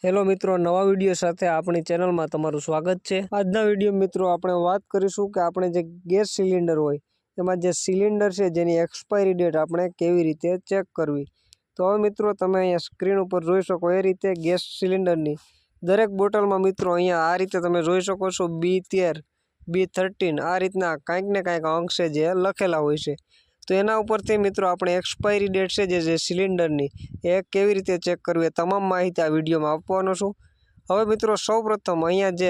Hello मित्रों, नवा video साथे अपनी चेनल में तमारुं स्वागत है। आजना विडियो मित्रों आपणे बात करीशुं के आपणे जे गैस सिलिंडर होय एमां जे सिलिंडर छे जेनी एक्सपायरी डेट आपणे केवी रीते चेक करवी। तो हवे मित्रों तमे अहींया स्क्रीन पर जोई शको ए रीते गैस सिलिंडरनी दरेक बोटल में मित्रों अहींया आ रीते तमे जोई शको छो B13 B13 आ रीतना कांईक ने कांईक अंक छे जे लखेला होय छे। तो एना उपरथी मित्रों आपणे एक्सपायरी डेट छे जे सिलिंडरनी ए केवी रीते चेक करवी तमाम माहिती आ विडियोमां आपवानो छुं। हवे मित्रों सौप्रथम अहींया जे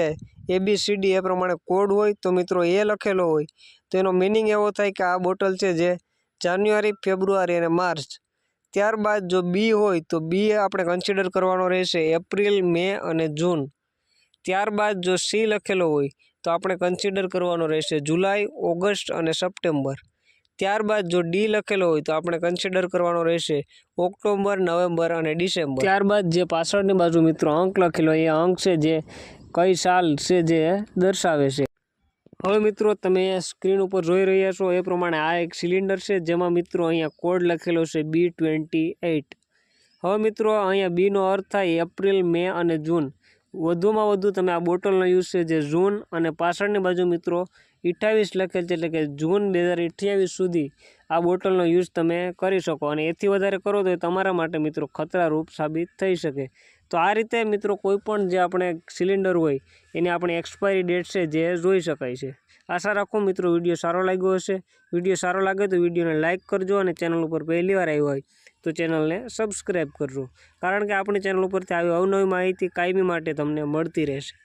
ABCD ए प्रमाणे कोड होय तो मित्रों ए लखेलो होय तो एनो मीनिंग एवो थाय के आ बोटल छे जे जान्युआरी फेब्रुआरी अने मार्च। त्यारबाद जो बी होय तो बी आपणे कन्सिडर करवानो रहेशे एप्रिल मे अने जून। त्यारबाद जो सी लखेलो होय तो आपणे कन्सिडर करवानो रहेशे जुलाई ऑगस्ट अने सप्टेम्बर। त्यारबाद जो डी लखेलो होय तो आपणे कन्सिडर करवानो रहेशे ऑक्टोबर नवेम्बर अने डिसेम्बर। त्यारबाद जे पाछळनी बाजू मित्रों अंक लखेलो ए अंक छे जे कई साल छे जे दर्शावे छे। हवे मित्रों तमे स्क्रीन पर जोई रह्या छो ए प्रमाणे आ एक सिलिंडर छे जेमां मित्रों अहींया कोड लखेलो छे B28। हवे मित्रों अहींया बी नो अर्थ थाय एप्रिल मे अने जून। વધુમાં વધુ તમે આ બોટલનો યુઝ છે જે જૂન અને પાછળની બાજુ મિત્રો 28 લખેલ છે એટલે કે જૂન 2028 સુધી આ બોટલનો યુઝ તમે કરી શકો અને એથી વધારે કરો તો તમારા માટે મિત્રો ખતરારૂપ સાબિત થઈ શકે। તો આ રીતે મિત્રો કોઈ પણ જે આપણે સિલિન્ડર હોય એની આપણી એક્સપાયરી ડેટ છે જે જોઈ શકાય છે। આશા રાખું મિત્રો વિડીયો સારો લાગ્યો હશે। વિડીયો સારો લાગે તો વિડીયોને લાઇક કરજો અને ચેનલ ઉપર પહેલી વાર આવ્યો હોય तो चेनल ने सब्सक्राइब करजो कारण के अपनी चेनल पर अवनवी माहिती कायमी माटे तमने मळती रहेशे।